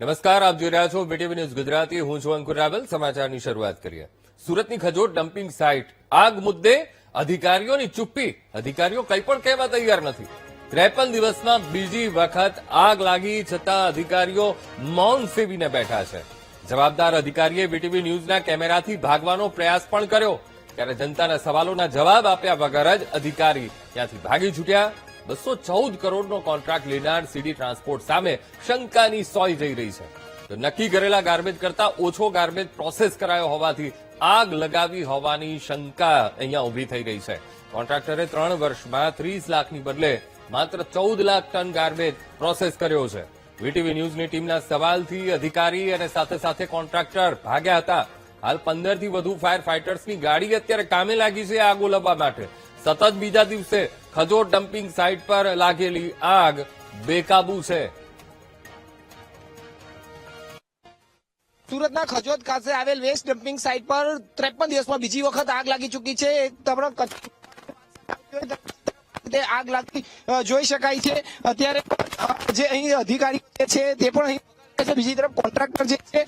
નમસ્કાર, આપ જોઈ રહ્યા છો બીટીવી ન્યૂઝ ગુજરાતી. હું છું અંકુર રાવલ. સમાચારની શરૂઆત કરીએ. સુરતની ખજોદ ડમ્પિંગ સાઇટ આગ મુદ્દે અધિકારીઓની ચુપ્પી. અધિકારીઓ કંઈ પણ કહેવા તૈયાર નથી. 53 દિવસમાં બીજી વખત આગ લાગી છતાં અધિકારીઓ મૌન સેવીને બેઠા છે. જવાબદાર અધિકારીએ બીટીવી ન્યૂઝના કેમેરાથી ભાગવાનો પ્રયાસ પણ કર્યો, ત્યારે જનતાના સવાલોના જવાબ આપ્યા વગર જ અધિકારી ત્યાંથી ભાગી છૂટ્યા. 214 કરોડનો કોન્ટ્રાક્ટ લેનાર સીડી ટ્રાન્સપોર્ટ સામે શંકાની સોય જઈ રહી છે. તો નક્કી કરેલા ગાર્બેજ કરતા ઓછો ગાર્બેજ પ્રોસેસ કરાયો હોવાથી આગ લગાવી હોવાની શંકા અહીંયા ઉભી થઈ રહી છે. કોન્ટ્રાક્ટરે 3 વર્ષમાં 30 લાખની બદલે માત્ર 14 લાખ ટન ગાર્બેજ પ્રોસેસ કર્યો છે. વીટીવી ન્યૂઝની ટીમના સવાલથી અધિકારી અને સાથે સાથે કોન્ટ્રાક્ટર ભાગ્યા હતા. હાલ 15 થી વધુ ફાયર ફાઇટર્સની ગાડી અત્યારે કામે લાગી છે આગ ઓલવવા માટે. સતત બીજા દિવસે ખજોદ ડમ્પિંગ સાઇટ પર લાગેલી આગ બેકાબુ છે. સુરતના ખજોદ ખાતે આવેલ વેસ્ટ ડમ્પિંગ સાઇટ પર 53 દિવસમાં બીજી વખત આગ લાગી ચૂકી છે. આગ લાગતી જોઈ શકાય છે. અત્યારે જે અહીં અધિકારી છે તે પણ અહીં છે, બીજી તરફ કોન્ટ્રાક્ટર જે છે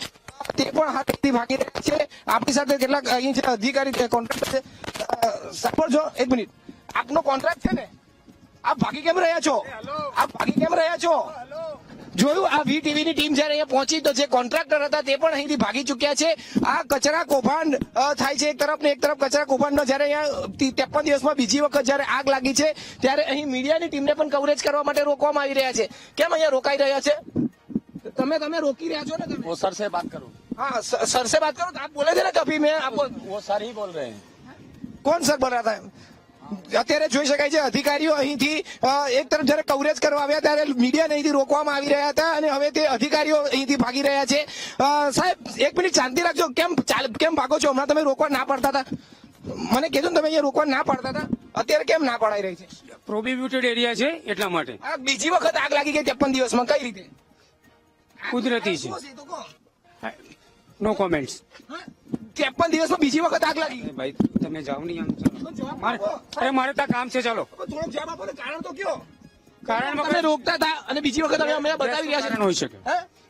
તે પણ હાથથી ભાગી રહ્યા છે. આપણી સાથે કેટલાક અહીં જે અધિકારી કોન્ટ્રાક્ટર છે. સાંભળજો એક મિનિટ, આપનો કોન્ટ્રાક્ટ છે ને, આપ ભાગી કેમ રહ્યા છો? આપ ભાગી કેમ રહ્યા છો? જોયું આ વીટીવી ની ટીમ જયારે અહીંયા પહોંચી તો જે કોન્ટ્રાક્ટર હતા તે પણ અહીંથી ભાગી ચુક્યા છે. આ કચરા કૌભાંડ થાય છે એક તરફ ને એક તરફ કચરા કૌભાંડનો જયારે અહીંયા 53 દિવસમાં બીજી વખત જયારે આગ લાગી છે ત્યારે અહીં મીડિયાની ટીમને પણ કવરેજ કરવા માટે રોકવામાં આવી રહ્યા છે. કેમ અહીંયા રોકાઈ રહ્યા છે? તમે રોકી રહ્યા છો ને? તમે वो सर से बात करो. हाँ सर से बात करो. आप बोले थे ना कभी मैं आपको. वो सर ही बोल रहे हैं. કોણ સર બોલ રહ્યા હતા? અત્યારે જોઈ શકાય છે અધિકારીઓ અહીંથી એક તરફ જયારે કવરેજ કરવા આવ્યા ત્યારે મીડિયાને અહીંથી રોકવામાં આવી રહ્યા હતા અને હવે તે અધિકારીઓ અહીંથી ભાગી રહ્યા છે. સાહેબ એક મિનિટ શાંતિ રાખજો. કેમ ભાગો છો? હમણાં તમે રોકવા ના પાડતા હતા. મને કીધું ને તમે અહીંયા રોકવા ના પાડતા હતા, અત્યારે કેમ ના પડાઈ રહી છે? પ્રોહિબિટેડ એરિયા છે એટલા માટે. આ બીજી વખત આગ લાગી ગઈ 53 દિવસમાં, કઈ રીતે? કુદરતી છે. નો કોમેન્ટ્સ. 53 દિવસમાં બીજી વખત આગ લાગી. ભાઈ તમે જાઓ નહીં આમ. મારે ત્યાં કામ છે. ચાલો થોડોક જવાબ આપો ને. કારણ તો કયો? કારણ તમે રોકતા હતા અને બીજી વખત અમે બતાવી રહ્યા કારણ છે. હોઈ શકે.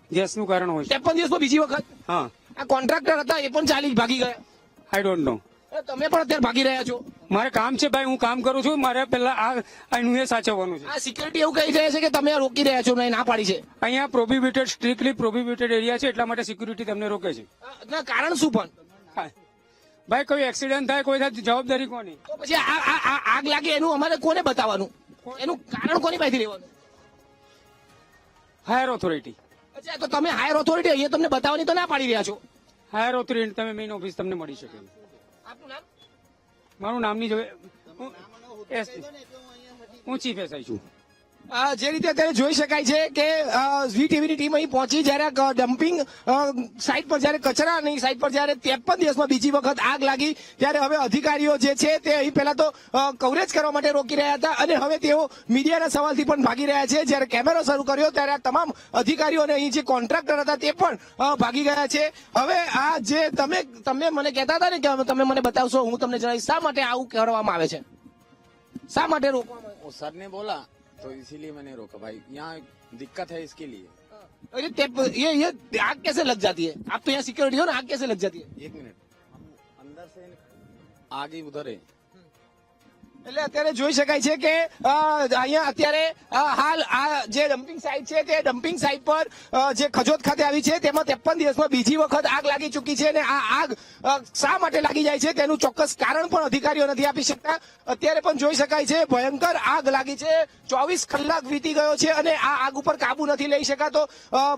ગેસનું કારણ હોય શકે. 53 દિવસમાં બીજી વખત હા, આ કોન્ટ્રાક્ટર હતા એ પણ ચાલી ભાગી ગયા. I don't know. તમે પણ અત્યારે ભાગી રહ્યા છો. મારે કામ છે ભાઈ, હું કામ કરું છું. મારે પેલા આનું એ સાચવવાનું છે. આ સિક્યુરિટી એવું કહી રહ્યા છે કે તમે રોકી રહ્યા છો, ના પાડી છે. અહીંયા પ્રોહિબિટેડ, સ્ટ્રિક્ટલી પ્રોહિબિટેડ એરિયા છે એટલા માટે સિક્યુરિટી તમને રોકે છે. ના કારણ શું પણ? હા. ભાઈ કોઈ એક્સિડન્ટ થાય, કોઈ થાય, જવાબદારી કોની? તો પછી આ આગ લાગે એનું અમારે કોને બતાવવાનું? એનું કારણ કોની પાસેથી લેવાનું? Higher authority. અચ્છા, તો તમે હાયર ઓથોરિટી અહીંયા તમને બતાવવાની તો ના પાડી રહ્યા છો. હાયર ઓથોરિટી તમે મેઇન ઓફિસ તમને મળી શકે. આપનું નામ? મારું નામ નહીં જોવે. હું ચીફ એસઆઈ છું. જે રીતે અત્યારે જોઈ શકાય છે કે વીટીવીની ટીમ અહીં પહોંચી જયારે ડમ્પિંગ સાઇટ પર જયારે કચરાની સાઇટ પર જયારે 53 દિવસમાં બીજી વખત આગ લાગી ત્યારે હવે અધિકારીઓ જે છે તે અહીં પહેલા તો કવરેજ કરવા માટે રોકી રહ્યા હતા અને હવે તેઓ મીડિયાના સવાલથી પણ ભાગી રહ્યા છે. જયારે કેમેરો શરૂ કર્યો ત્યારે આ તમામ અધિકારીઓ અને અહીં જે કોન્ટ્રાક્ટર હતા તે પણ ભાગી ગયા છે. હવે આ જે તમે મને કહેતા હતા ને કે તમે મને બતાવશો, હું તમને જણાવીશ શા માટે આવું કરવામાં આવે છે, શા માટે રોકવામાં આવે? वो सर ने बोला तो इसीलिए मैंने रोका. भाई यहाँ दिक्कत है इसके लिए. ये आग कैसे लग जाती है? आप तो यहाँ सिक्योरिटी हो ना, आग कैसे लग जाती है? 1 मिनट, हम अंदर से आगे उधर है. એટલે અત્યારે જોઈ શકાય છે કે અહીંયા અત્યારે હાલ આ જે ડમ્પિંગ સાઇટ છે તે ડમ્પિંગ સાઇટ પર જે ખજોદ ખાતે આવી છે તેમાં 53 દિવસમાં બીજી વખત આગ લાગી ચૂકી છે અને આ આગ શા માટે લાગી જાય છે તેનું ચોક્કસ કારણ પણ અધિકારીઓ નથી આપી શકતા. અત્યારે પણ જોઈ શકાય છે ભયંકર આગ લાગી છે. 24 કલાક વીતી ગયો છે અને આ આગ ઉપર કાબુ નથી લઈ શકાતો.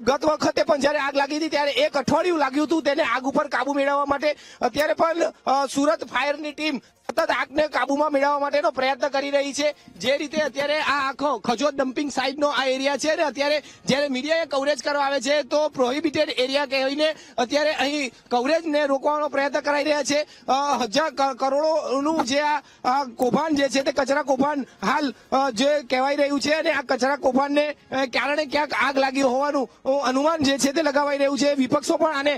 ગત વખતે પણ જયારે આગ લાગી હતી ત્યારે 1 અઠવાડિયું લાગ્યું હતું તેને આગ ઉપર કાબુ મેળવવા માટે. અત્યારે પણ સુરત ફાયરની ટીમ સતત આગને કાબુમાં મેળવવા માટેનો પ્રયત્ન કરી રહી છે. જે રીતે અત્યારે આ આખો ખજોદ ડમ્પિંગ સાઇટનો આ એરિયા છે ને અત્યારે જયારે મીડિયાએ કવરેજ કરવા આવે છે તો પ્રોહિબિટેડ એરિયા કહીને અત્યારે અહીં કવરેજને રોકવાનો પ્રયત્ન કરાઈ રહ્યા છે. 1000 કરોડોનું જે આ કૌભાંડ જે છે તે કચરા કૌભાંડ હાલ જે કહેવાઈ રહ્યું છે અને આ કચરા કૌભાંડને કારણે ક્યાંક આગ લાગી હોવાનું અનુમાન જે છે તે લગાવાઈ રહ્યું છે. વિપક્ષો પણ આને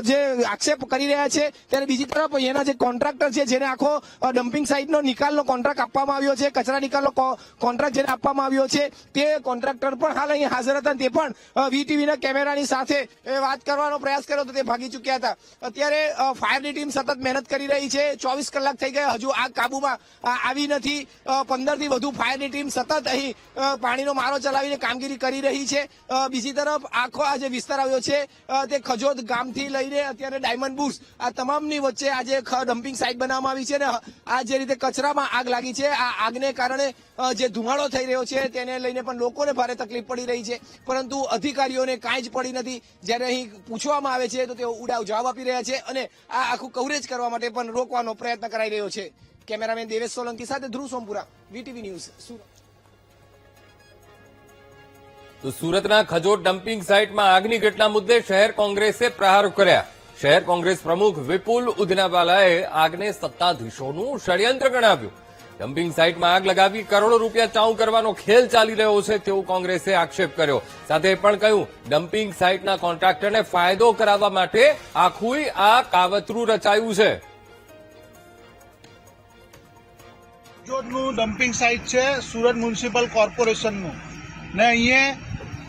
જે આક્ષેપ કરી રહ્યા છે ત્યારે બીજી તરફ અહીંયાના જે કોન્ટ્રાક્ટર છે જેને આખો ડમ્પિંગ સાઇટનો નિકાલનો કોન્ટ્રાક્ટ આપવામાં આવ્યો છે, કચરા નિકાલનો કોન્ટ્રાક્ટ જેને આપવામાં આવ્યો છે તે કોન્ટ્રાક્ટર પણ હાલ અહીં હાજર હતા. તે પણ વીટીવીના કેમેરાની સાથે વાત કરવાનો પ્રયાસ કર્યો તો તે ભાગી ચૂક્યા હતા. અત્યારે ફાયરની ટીમ સતત મહેનત કરી રહી છે. 24 કલાક થઈ ગયા, હજુ આગ કાબુમાં આવી નથી. 15 થી વધુ ફાયરની ટીમ સતત અહીં પાણીનો મારો ચલાવીને કામગીરી કરી રહી છે. બીજી તરફ આખો આ જે વિસ્તાર આવ્યો છે તે ખજોદ ગામથી લઈને અત્યારે ડાયમંડ બુશ આ તમામની વચ્ચે આજે ડમ્પિંગ સાઇટ બનાવવામાં આવી છે. અને આ જે રીતે કચરામાં આગ લાગી છે, આ આગને કારણે જે ધુમાડો થઈ રહ્યો છે તેને લઈને પણ લોકોને ભારે તકલીફ પડી રહી છે, પરંતુ અધિકારીઓને કાંઈ જ પડી નથી. જ્યારે અહીં પૂછવામાં આવે છે તો તેઓ ઉડાવ જવાબ આપી રહ્યા છે અને આ આખું કવરેજ કરવા માટે પણ રોકવાનો પ્રયત્ન કરાઈ રહ્યો છે. કેમેરામેન દેવેશ સોલંકી સાથે ધ્રુવ સોમપુરા, વીટીવી ન્યૂઝ, સુરત. તો સુરતના ખજોદ ડમ્પિંગ સાઇટમાં આગની ઘટના મુદ્દે શહેર કોંગ્રેસે પ્રહારો કર્યા. શહેર કોંગ્રેસ પ્રમુખ વિપુલ ઉધનાવાલાએ આગને સત્તાધીશોનું ષડયંત્ર ગણાવ્યું. ડમ્પિંગ સાઇટમાં આગ લગાવી કરોડો રૂપિયા ચાઉ કરવાનો ખેલ ચાલી રહ્યો છે તેવું કોંગ્રેસે આક્ષેપ કર્યો. સાથે પણ કહ્યું ડમ્પિંગ સાઇટના કોન્ટ્રાક્ટરને ફાયદો કરાવવા માટે આખું આ કાવતરું રચાયું છે. ખજોદનું ડમ્પિંગ સાઇટ છે સુરત મ્યુનિસિપલ કોર્પોરેશનનું, ને અહીંયા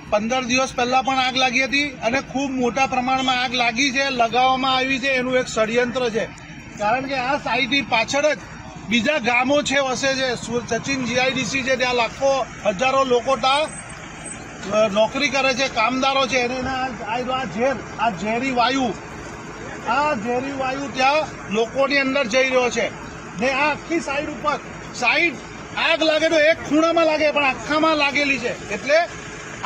15 દિવસ પહેલા પણ આગ લાગી હતી અને ખૂબ મોટા પ્રમાણમાં આગ લાગી છે, લગાવવામાં આવી છે. એનું એક ષડયંત્ર છે, કારણ કે આ સાઇટની પાછળ જ બીજા ગામો છે, વસે છે. સચિન જીઆઈડીસી છે, ત્યાં લાખો હજારો લોકો ત્યાં નોકરી કરે છે, કામદારો છે. એને આ ઝેરી વાયુ ત્યાં લોકોની અંદર જઈ રહ્યો છે. ને આ આખી સાઈડ ઉપર આગ લાગે તો એક ખૂણામાં લાગે પણ આખામાં લાગેલી છે. એટલે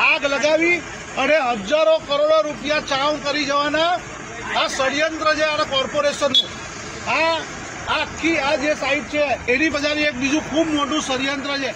આગ લગાવી અને હજારો કરોડો રૂપિયા ચાઉ કરી જવાના આ ષડયંત્ર છે આ કોર્પોરેશનનું. આ આખી આ જે સાઈડ છે એની બજારની એક બીજું ખૂબ મોટું ષડયંત્ર છે.